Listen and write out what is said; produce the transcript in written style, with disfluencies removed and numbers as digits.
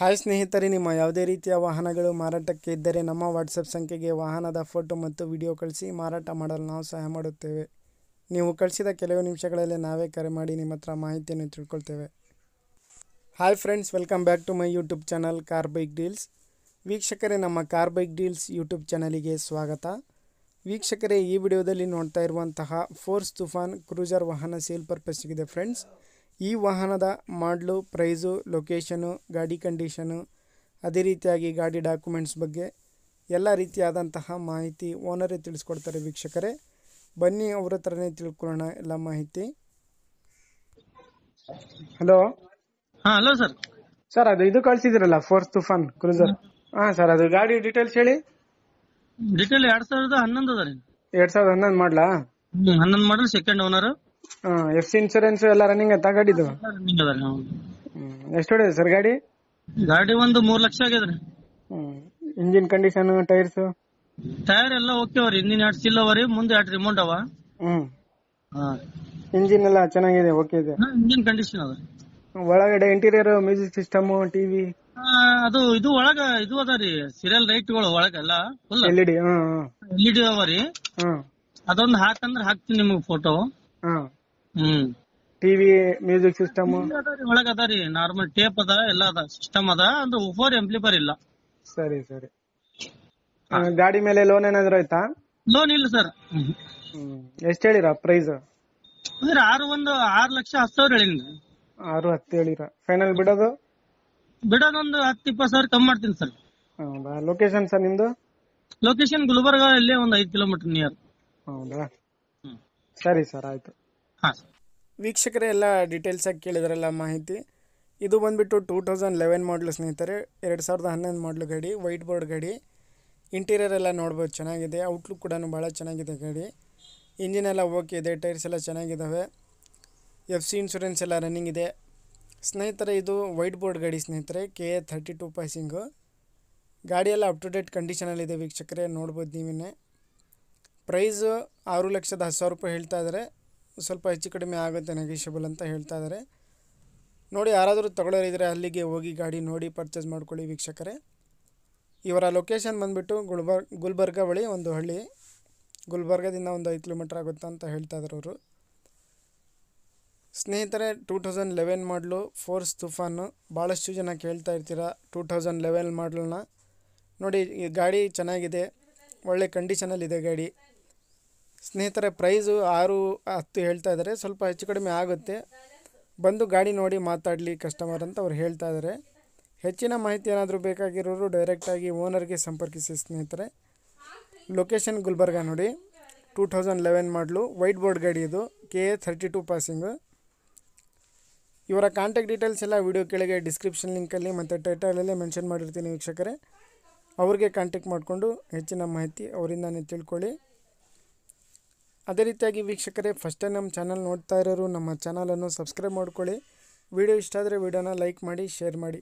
Hi ಸ್ನೇಹಿತರೆ, ನಿಮ್ಮ ಯಾವುದೇ ರೀತಿಯ ವಾಹನಗಳು ಮಾರಾಟಕ್ಕೆ ಇದ್ದರೆ ನಮ್ಮ ವಾಟ್ಸಪ್ ಸಂಖ್ಯೆಗೆ ವಾಹನದ ಫೋಟೋ ಮತ್ತು ವಿಡಿಯೋ ಕಳಿಸಿ ಮಾರಾಟ ಮಾಡಲು ನಾವು ಸಹಾಯ ಮಾಡುತ್ತೇವೆ. ನೀವು ಕಳಿಸಿದ ಕೆಲವು ನಿಮಿಷಗಳಲ್ಲಿ ನಾವೇ ಕರೆ ಮಾಡಿ ನಿಮ್ಮ ಹತ್ರ ಮಾಹಿತಿಯನ್ನು ತಿಳ್ಕೊಳ್ತೇವೆ. Hi friends, welcome back to my YouTube channel car bike deals. ವೀಕ್ಷಕರೇ, ನಮ್ಮ ಕಾರ್ ಬೈಕ್ ಡೀಲ್ಸ್ ಯೂಟ್ಯೂಬ್ ಚಾನಲಿಗೆ ಸ್ವಾಗತ. ವೀಕ್ಷಕರೇ, ಈ ವಿಡಿಯೋದಲ್ಲಿ ನೋಡ್ತಾ ಇರುವಂತಹ ಫೋರ್ಸ್ ತುಫಾನ್ ಕ್ರೂಸರ್ ವಾಹನ ಸೇಲ್ ಪರ್ಪಸ್ಸಿಗಿದೆ ಫ್ರೆಂಡ್ಸ್. ಈ ವಾಹನದ ಮಾಡಲು, ಪ್ರೈಸು, ಲೊಕೇಶನು, ಗಾಡಿ ಕಂಡೀಷನು, ಅದೇ ರೀತಿಯಾಗಿ ಗಾಡಿ ಡಾಕ್ಯುಮೆಂಟ್ಸ್ ಬಗ್ಗೆ ಎಲ್ಲ ರೀತಿಯಾದಂತಹ ಮಾಹಿತಿ ಓನರೇ ತಿಳಿಸ್ಕೊಡ್ತಾರೆ. ವೀಕ್ಷಕರೇ, ಬನ್ನಿ ಅವ್ರ ಹತ್ರನೇ ತಿಳ್ಕೊಳ್ಳೋಣ ಎಲ್ಲ ಮಾಹಿತಿ. Hello hello sir. ಸರ್, ಅದು ಇದು ಕಳಿಸಿದಿರಲ್ಲ ಫೋರ್ಸ್ ತುಫಾನ್ ಕ್ರೂಸರ್. ಸರ್, ಅದು ಗಾಡಿ ಡೀಟೇಲ್ಸ್ ಹೇಳಿ. ಡೀಟೇಲ್ 2011 ಅದ ರೀ. 2011 ಮಾಡ್ಲಾ? 11 ಮಾಡಲ್, ಸೆಕೆಂಡ್ ಓನರ್. FC ಇನ್ಶೂರೆನ್ಸ್ ಎಲ್ಲ ರನ್ನಿಂಗ್ ಆಯ್ತಾ ಗಾಡಿದು? ರನ್ನಿಂಗ್ ಅದ ರೀ. ಎಷ್ಟು ಹೊಡೆದೆ ಸರ್ ಗಾಡಿ? ಗಾಡಿ ಒಂದು 3 ಲಕ್ಷ ಆಗ್ಯದ್ರಿ. Engine condition, tyres? ಟೈರ್ ಎಲ್ಲ ಓಕೆ ಅವ್ರಿ. ಹಿಂದಿನ 2 ಸಿಲ್ ಅವರಿ, ಮುಂದೆ 2 ರಿಮೋಟ್ ಅವ. ಇಂಜಿನ್ ಎಲ್ಲ ಚೆನ್ನಾಗಿದೆ, ಓಕೆ ಇದೆ. ಇಂಜಿನ್ ಕಂಡೀಷನ್ ಅದ. ಒಳಗಡೆ ಇಂಟೀರಿಯರ್, ಮ್ಯೂಸಿಕ್ ಸಿಸ್ಟಮ್, ಟಿವಿ? ಅದು ಇದು ಒಳಗ ಇದು ಅದ ರೀ, ಸೀರಿಯಲ್ ಲೈಟ್ಗಳು ಒಳಗೆಲ್ಲ ಫುಲ್ LED. LED ಅವ ರೀ. ಅದೊಂದು ಹಾಕಂದ್ರೆ ಹಾಕ್ತೀನಿ ನಿಮಗೆ ಫೋಟೋ. ಟಿವಿ, ಮ್ಯೂಸಿಕ್ ಸಿಸ್ಟಮ್ ಒಳಗ ಅದ ರೀ. ನಾರ್ಮಲ್ ಟೇಪ್ ಅದ, ಎಲ್ಲ ಅದ, ಸಿಸ್ಟಮ್ ಅದ. ಒಂದು ಓಫರ್ ಎಂಪ್ಲಿಫೈರ್ ಇಲ್ಲ. ಸರಿ ಸರಿ. ಗಾಡಿ ಮೇಲೆ ಲೋನ್ ಏನಾದ್ರು ಆಯ್ತಾ? ಲೋನ್ ಇಲ್ಲ ಸರ್. ಎಷ್ಟು ಹೇಳಿರ ಪ್ರೈಸ್? ಅಂದ್ರೆ 6 ಲಕ್ಷ 10 ಸಾವಿರ ಹೇಳಿನಿ. 6-10 ಹೇಳಿರ. ಫೈನಲ್ ಬಿಡೋದು? ಬಿಡೋದೊಂದು 10-20 ಸಾವಿರ ಕಮ್ಮಿ ಮಾಡ್ತೀನಿ ಸರ್. ಹೌದಾ? ಲೊಕೇಶನ್ ಸರ್ ನಿಮ್ದು? ಲೊಕೇಶನ್ ಗುಲ್ಬರ್ಗ, ಇಲ್ಲೇ ಒಂದು 5 ಕಿಲೋಮೀಟರ್ ನಿಯರ್. ಹೌದಾ? ಸರಿ ಸರ್, ಆಯ್ತು. ವೀಕ್ಷಕರೇ, ಎಲ್ಲ ಡೀಟೇಲ್ಸ್ ಆಗಿ ಕೇಳಿದ್ರಲ್ಲ ಮಾಹಿತಿ. ಇದು ಬಂದ್ಬಿಟ್ಟು 2011 ಮಾಡಲು ಸ್ನೇಹಿತರೆ. 2011 ಮಾಡಲು ಗಾಡಿ, ವೈಟ್ ಬೋರ್ಡ್ ಗಾಡಿ. ಇಂಟೀರಿಯರ್ ಎಲ್ಲ ನೋಡ್ಬೋದು, ಚೆನ್ನಾಗಿದೆ. ಔಟ್ಲುಕ್ ಕೂಡ ಭಾಳ ಚೆನ್ನಾಗಿದೆ ಗಾಡಿ. ಇಂಜಿನ್ ಎಲ್ಲ ಓಕೆ ಇದೆ, ಟೈರ್ಸ್ ಎಲ್ಲ ಚೆನ್ನಾಗಿದ್ದಾವೆ. FC ಇನ್ಶೂರೆನ್ಸ್ ಎಲ್ಲ ರನ್ನಿಂಗ್ ಇದೆ ಸ್ನೇಹಿತರೆ. ಇದು ವೈಟ್ ಬೋರ್ಡ್ ಗಾಡಿ ಸ್ನೇಹಿತರೆ, KA 32 ಪಾಸಿಂಗು. ಗಾಡಿ ಎಲ್ಲ ಅಪ್ ಟು ಡೇಟ್ ಕಂಡೀಷನಲ್ಲಿದೆ ವೀಕ್ಷಕರೇ, ನೋಡ್ಬೋದು ನೀವೇ. ಪ್ರೈಸು 6,10,000 ರೂಪಾಯಿ ಹೇಳ್ತಾ ಇದ್ದಾರೆ. ಸ್ವಲ್ಪ ಹೆಚ್ಚು ಕಡಿಮೆ ಆಗುತ್ತೆ, ನೆಗೋಷಿಯಬಲ್ ಅಂತ ಹೇಳ್ತಾ ಇದ್ದಾರೆ. ನೋಡಿ, ಯಾರಾದರೂ ತಗೊಳ್ಳೋರಿದ್ರೆ ಅಲ್ಲಿಗೆ ಹೋಗಿ ಗಾಡಿ ನೋಡಿ ಪರ್ಚೇಸ್ ಮಾಡ್ಕೊಳ್ಳಿ ವೀಕ್ಷಕರೇ. ಇವರ ಲೊಕೇಶನ್ ಬಂದುಬಿಟ್ಟು ಗುಲ್ಬರ್ಗ ಬಳಿ ಒಂದು ಹಳ್ಳಿ. ಗುಲ್ಬರ್ಗದಿಂದ ಒಂದು 5 ಕಿಲೋಮೀಟ್ರ್ ಆಗುತ್ತೆ ಅಂತ ಹೇಳ್ತಾ ಇದ್ದಾರೆ ಅವರು. ಸ್ನೇಹಿತರೆ, 2011 ಮಾಡಲು ಫೋರ್ಸ್ ತುಫಾನು. ಭಾಳಷ್ಟು ಜನ ಕೇಳ್ತಾ ಇರ್ತೀರ 2011 ಮಾಡಲನ್ನ. ನೋಡಿ, ಈ ಗಾಡಿ ಚೆನ್ನಾಗಿದೆ, ಒಳ್ಳೆ ಕಂಡೀಷನಲ್ಲಿದೆ ಗಾಡಿ ಸ್ನೇಹಿತರೆ. ಪ್ರೈಸು 6-10 ಹೇಳ್ತಾ ಇದ್ದಾರೆ. ಸ್ವಲ್ಪ ಹೆಚ್ಚು ಕಡಿಮೆ ಆಗುತ್ತೆ, ಬಂದು ಗಾಡಿ ನೋಡಿ ಮಾತಾಡಲಿ ಕಸ್ಟಮರ್ ಅಂತ ಅವ್ರು ಹೇಳ್ತಾ ಇದ್ದಾರೆ. ಹೆಚ್ಚಿನ ಮಾಹಿತಿ ಏನಾದರೂ ಬೇಕಾಗಿರೋರು ಡೈರೆಕ್ಟಾಗಿ ಓನರ್ಗೆ ಸಂಪರ್ಕಿಸಿ ಸ್ನೇಹಿತರೆ. ಲೊಕೇಶನ್ ಗುಲ್ಬರ್ಗ. ನೋಡಿ, 2011 ಮಾಡಲು ವೈಟ್ ಬೋರ್ಡ್ ಗಾಡಿ. ಇದು KA 32 ಪಾಸಿಂಗು. ಇವರ ಕಾಂಟ್ಯಾಕ್ಟ್ ಡೀಟೇಲ್ಸ್ ಎಲ್ಲ ವಿಡಿಯೋ ಕೆಳಗೆ ಡಿಸ್ಕ್ರಿಪ್ಷನ್ ಲಿಂಕಲ್ಲಿ ಮತ್ತು ಟೈಟಲಲ್ಲೇ ಮೆನ್ಷನ್ ಮಾಡಿರ್ತೀನಿ ವೀಕ್ಷಕರೇ. ಅವ್ರಿಗೆ ಕಾಂಟ್ಯಾಕ್ಟ್ ಮಾಡಿಕೊಂಡು ಹೆಚ್ಚಿನ ಮಾಹಿತಿ ಅವರಿಂದನೇ ತಿಳ್ಕೊಳ್ಳಿ. ಅದೇ ರೀತಿಯಾಗಿ ವೀಕ್ಷಕರೇ, ಫಸ್ಟ್ ಟೈಮ್ ನಮ್ಮ ಚಾನಲ್ ನೋಡ್ತಾ ಇರೋರು ನಮ್ಮ ಚಾನಲನ್ನು ಸಬ್ಸ್ಕ್ರೈಬ್ ಮಾಡ್ಕೊಳ್ಳಿ. ವಿಡಿಯೋ ಇಷ್ಟ ಆದರೆ ವಿಡಿಯೋನ ಲೈಕ್ ಮಾಡಿ, ಶೇರ್ ಮಾಡಿ.